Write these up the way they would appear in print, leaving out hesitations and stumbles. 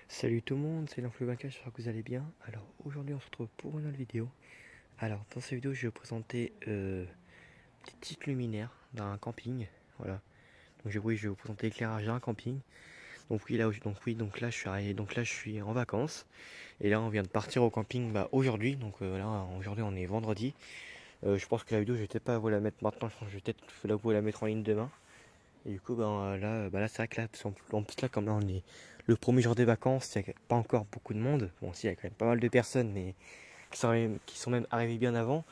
Salut tout le monde, c'est l'Influenca, j'espère que vous allez bien. Alors aujourd'hui on se retrouve pour une autre vidéo. Alors dans cette vidéo je vais vous présenter des petites luminaires d'un camping. Voilà. Oui, je vais vous présenter l'éclairage d'un camping. Donc là je suis arrivé, donc là je suis en vacances. Et là on vient de partir au camping aujourd'hui. Là aujourd'hui on est vendredi. Je pense que la vidéo je vais peut-être pas vous la mettre maintenant, je pense que je vais peut-être vous la mettre en ligne demain. Et du coup, là c'est vrai que là, en plus là, comme là on est le premier jour des vacances, il n'y a pas encore beaucoup de monde. Bon, si, il y a quand même pas mal de personnes, mais qui sont même arrivées bien avant.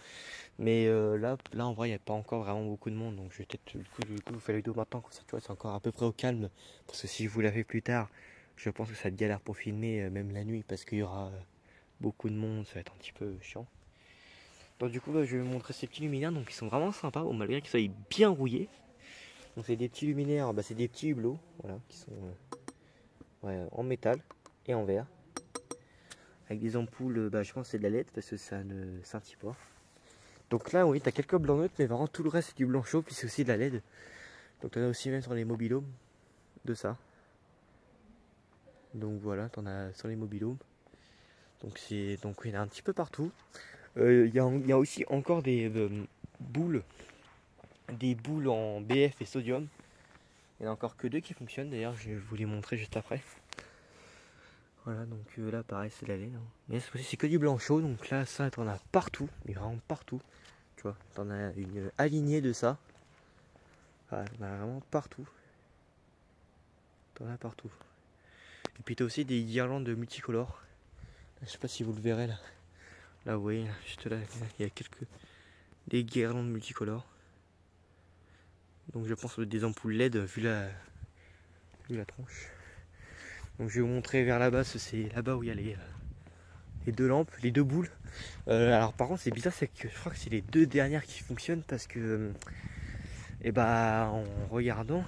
Mais là, en vrai, il n'y a pas encore vraiment beaucoup de monde. Donc, je vais peut-être, vous faire la vidéo maintenant, comme ça, tu vois, c'est encore à peu près au calme. Parce que si je vous la fais plus tard, je pense que ça va être galère pour filmer, même la nuit, parce qu'il y aura beaucoup de monde, ça va être un petit peu chiant. Donc, du coup, je vais vous montrer ces petits luminaires, donc ils sont vraiment sympas, bon, malgré qu'ils soient bien rouillés. Donc c'est des petits luminaires, c'est des petits hublots, voilà, qui sont en métal et en verre. Avec des ampoules, je pense que c'est de la LED parce que ça ne scintille pas. Donc là, oui, tu as quelques blancs neutres, mais vraiment tout le reste c'est du blanc chaud, puis c'est aussi de la LED. Donc tu en as aussi même sur les mobilhomes de ça. Donc voilà, tu en as sur les mobilhomes. Donc oui, il y en a un petit peu partout. Il y a aussi encore boules, des boules en BF et sodium. Il n'y en a encore que deux qui fonctionnent, d'ailleurs, je vais vous les montrer juste après. Voilà, donc là pareil c'est de la laine, hein. Mais cette fois-ci c'est que du blanc chaud, donc là ça t'en as partout, mais vraiment partout. Tu vois, t'en as une alignée de ça. Voilà, t'en as vraiment partout. T'en as partout. Et puis t'as aussi des guirlandes multicolores. Je sais pas si vous le verrez là. Là vous voyez, juste là, il y a des guirlandes multicolores. Donc je pense des ampoules LED vu la tronche. Donc je vais vous montrer vers là-bas, c'est là-bas où il y a les deux lampes, les deux boules. Alors par contre c'est bizarre, c'est que je crois que c'est les deux dernières qui fonctionnent parce que en regardant,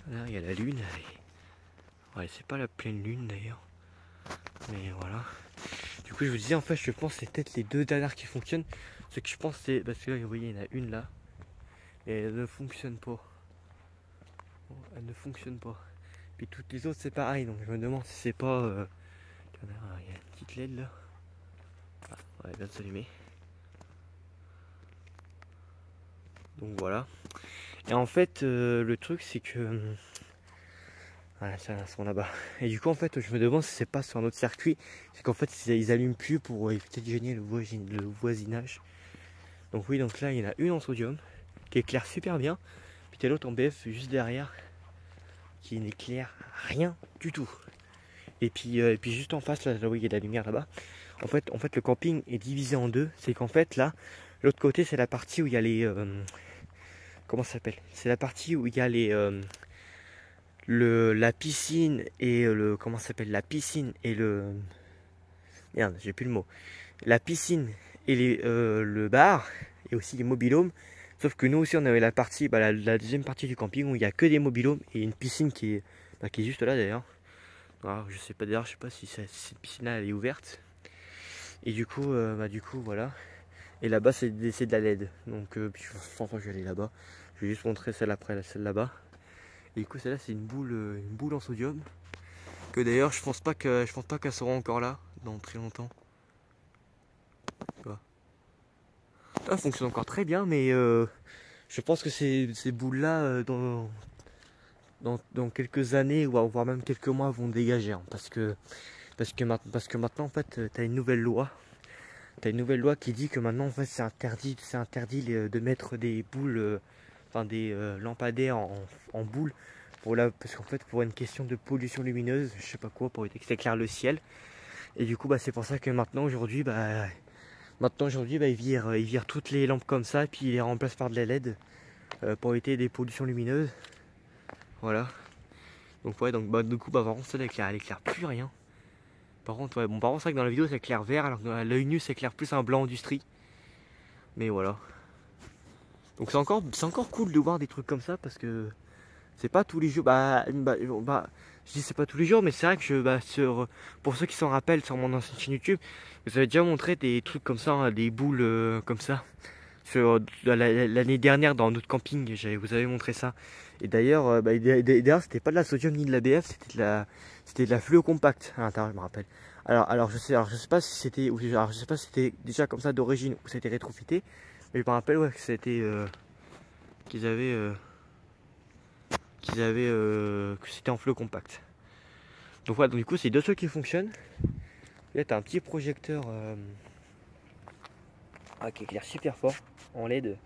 là il y a la lune. Ouais, c'est pas la pleine lune d'ailleurs, mais voilà. Du coup je vous disais en fait je pense que c'est peut-être les deux dernières qui fonctionnent. Ce que je pense c'est parce que là vous voyez il y en a une là et elle ne fonctionne pas. Bon, elle ne fonctionne pas. Puis toutes les autres c'est pareil, donc je me demande si c'est pas il y a une petite LED là. Ah, ouais, elle vient de s'allumer. Donc voilà. Et en fait, le truc, c'est que. Voilà, ça, elles sont là-bas. Et du coup, en fait, je me demande si c'est pas sur un autre circuit. C'est qu'en fait, ils allument plus pour éviter de gêner le voisinage. Donc, oui, donc là, il y en a une en sodium qui éclaire super bien. Puis t'as l'autre en BF juste derrière qui n'éclaire rien du tout. Et puis juste en face, là, où il y a de la lumière là-bas. En fait, le camping est divisé en deux. C'est qu'en fait, là, l'autre côté, c'est la partie où il y a les. Comment ça s'appelle? C'est la partie où il y a la piscine et le. Comment ça s'appelle? La piscine et le. Merde, j'ai plus le mot. La piscine et le bar et aussi les mobilhomes. Sauf que nous aussi, on avait la partie, la deuxième partie du camping où il n'y a que des mobilhomes et une piscine qui est juste là d'ailleurs. Alors, je sais pas d'ailleurs, je sais pas si cette piscine-là elle est ouverte. Et du coup, voilà. Et là-bas, c'est de la LED. Donc, puis, enfin, je vais aller là-bas. Je vais juste montrer celle après, celle là-bas. Et du coup, celle-là, c'est une boule en sodium. Que d'ailleurs, je pense pas qu'elle sera encore là dans très longtemps. Tu vois. Elle fonctionne encore très bien, mais je pense que ces boules-là, dans quelques années, ou voire même quelques mois, vont dégager. Hein, parce que maintenant, en fait, t'as une nouvelle loi. T'as une nouvelle loi qui dit que maintenant, en fait, c'est interdit de mettre des boules, des lampadaires en boule. Parce qu'en fait, pour une question de pollution lumineuse, je sais pas quoi, pour éviter que ça éclaire le ciel. Et du coup, c'est pour ça que maintenant aujourd'hui, ils virent toutes les lampes comme ça, puis ils les remplacent par de la LED pour éviter des pollutions lumineuses. Voilà. Donc ouais, du coup, par contre, celle-là, elle éclaire plus rien. Par contre, ouais, bon, par contre, c'est vrai que dans la vidéo, ça éclaire vert, alors que dans l'œil nu, ça éclaire plus un blanc industrie. Mais voilà. Donc c'est encore cool de voir des trucs comme ça parce que c'est pas tous les jours. Je dis c'est pas tous les jours, mais c'est vrai que pour ceux qui s'en rappellent sur mon ancienne chaîne YouTube, vous avez déjà montré des trucs comme ça, hein, des boules comme ça. L'année dernière dans notre camping, vous avez montré ça. Et d'ailleurs, d'ailleurs c'était pas de la sodium ni de la BF, c'était de la fluo compact à l'intérieur, je me rappelle. Alors je sais pas si c'était, alors je sais pas si c'était déjà comme ça d'origine ou c'était rétrofité, mais je me rappelle ouais que c'était qu'ils avaient que c'était en fluo compact. Donc voilà, donc du coup c'est deux trucs qui fonctionnent. Et là t'as un petit projecteur qui éclaire super fort en LED.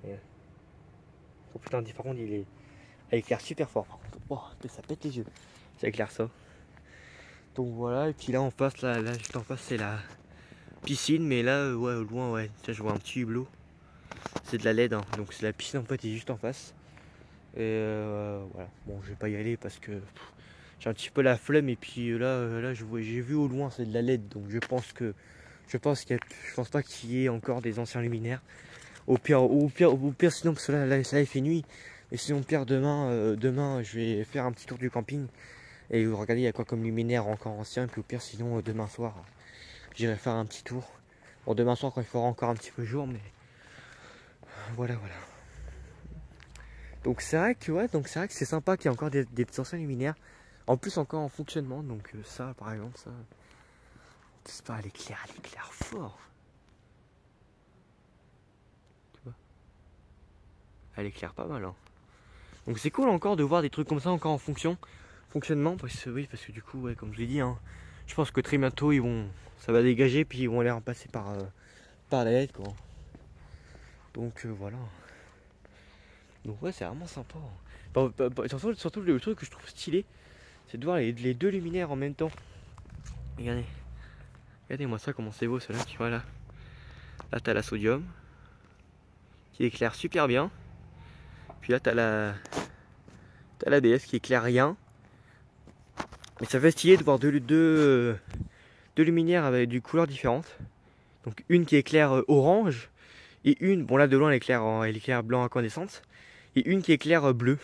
Et, oh putain, par contre il éclaire super fort. Par contre, oh, ça pète les yeux. Ça éclaire ça. Donc voilà, et puis là en face, là juste en face c'est la piscine, mais là ouais au loin ouais, tiens, je vois un petit hublot. C'est de la LED, hein. Donc c'est la piscine en fait est juste en face. Et voilà, bon je vais pas y aller parce que j'ai un petit peu la flemme et puis là j'ai vu au loin c'est de la LED, donc je pense pas qu'il y ait encore des anciens luminaires. Au pire sinon parce que là il fait nuit. Et sinon pire demain je vais faire un petit tour du camping et regardez il y a quoi comme luminaire encore ancien. Et puis au pire sinon demain soir j'irai faire un petit tour. Bon demain soir quand il fera encore un petit peu jour, mais voilà. Donc c'est vrai que c'est sympa qu'il y ait encore des petits anciens luminaires. En plus encore en fonctionnement, donc ça par exemple ça. C'est pas, elle éclaire fort. Tu vois, elle éclaire pas mal, hein. Donc c'est cool encore de voir des trucs comme ça encore en fonctionnement, parce que du coup, ouais, comme je l'ai dit, hein, je pense que très bientôt ça va dégager, puis ils vont les remplacer par la LED, quoi. Donc voilà. Donc ouais, c'est vraiment sympa. Surtout le truc que je trouve stylé, c'est de voir les deux luminaires en même temps. Regardez-moi ça, comment c'est beau, cela, tu vois là. Là, t'as la sodium qui éclaire super bien. Puis là, t'as la BF qui éclaire rien. Mais ça fait stylé de voir deux luminaires avec des couleurs différentes. Donc une qui éclaire orange et une, bon là de loin elle éclaire blanc incandescente. Et une qui éclaire bleu.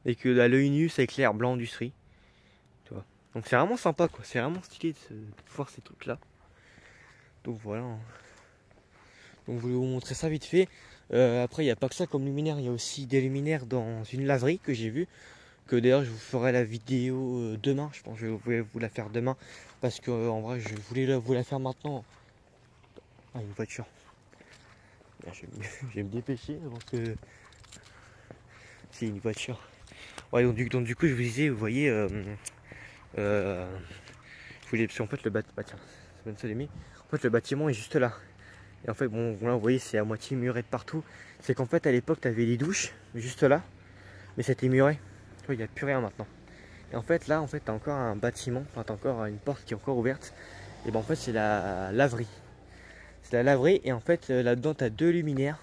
Et que à l'œil nu ça éclaire blanc industrie. Tu vois. Donc c'est vraiment sympa quoi, c'est vraiment stylé de voir ces trucs là. Donc voilà. Donc je voulais vous montrer ça vite fait. Après il n'y a pas que ça comme luminaire, il y a aussi des luminaires dans une laverie que j'ai vu. Que d'ailleurs je vous ferai la vidéo demain, je pense que je vais vous la faire demain. Parce que en vrai je voulais vous la faire maintenant. Ah une voiture. Je vais me dépêcher parce que c'est une voiture. Ouais donc du coup je vous disais, vous voyez je voulais, parce qu'en fait le bâtiment. Bah, tiens, ça donne ça les en fait le bâtiment est juste là. Et en fait bon là vous voyez c'est à moitié muré de partout. C'est qu'en fait à l'époque tu avais les douches juste là. Mais c'était muré. Tu vois il n'y a plus rien maintenant. Et en fait là t'as encore un bâtiment, enfin t'as encore une porte qui est encore ouverte. Et ben en fait c'est la laverie. C'est la laverie et en fait là-dedans t'as deux luminaires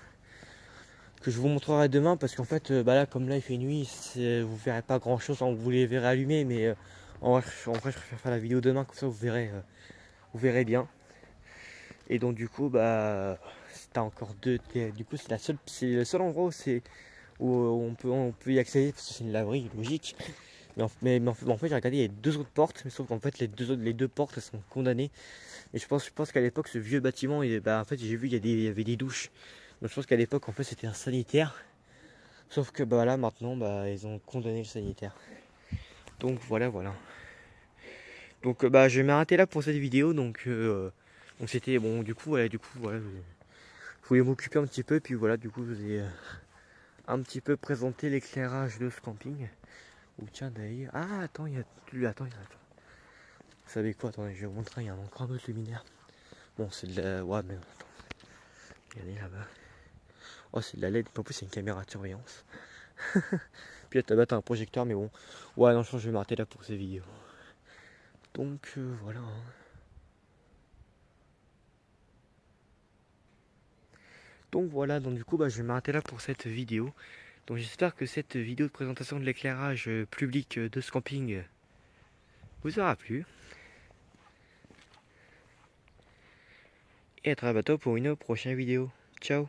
que je vous montrerai demain parce qu'en fait bah là comme là il fait nuit, vous verrez pas grand chose, vous les verrez allumés, mais en vrai je préfère faire la vidéo demain comme ça vous verrez bien. Et donc du coup bah t'as encore deux, du coup c'est le seul endroit où on peut y accéder parce que c'est une laverie logique. Mais en fait j'ai regardé il y a deux autres portes, mais sauf qu'en fait les deux portes elles sont condamnées. Et je pense qu'à l'époque ce vieux bâtiment en fait j'ai vu il y avait des douches. Donc je pense qu'à l'époque en fait c'était un sanitaire. Sauf que bah là maintenant bah ils ont condamné le sanitaire. Donc voilà. Donc bah je vais m'arrêter là pour cette vidéo. Donc c'était bon du coup voilà. Je voulais m'occuper un petit peu puis voilà du coup je vous ai un petit peu présenté l'éclairage de ce camping. Ou tiens d'ailleurs. Ah attends, attends. Vous savez quoi, attendez, je vais vous montrer, il y a encore un autre luminaire. Bon c'est de la. Ouais mais attends. Regardez là-bas. Oh c'est de la LED, en plus c'est une caméra de surveillance. Puis là t'as un projecteur, mais bon. Ouais non je pense que je vais m'arrêter là pour ces vidéos. Donc voilà. Donc voilà, donc du coup bah, je vais m'arrêter là pour cette vidéo. Donc j'espère que cette vidéo de présentation de l'éclairage public de ce camping vous aura plu. Et à très bientôt pour une prochaine vidéo. Ciao.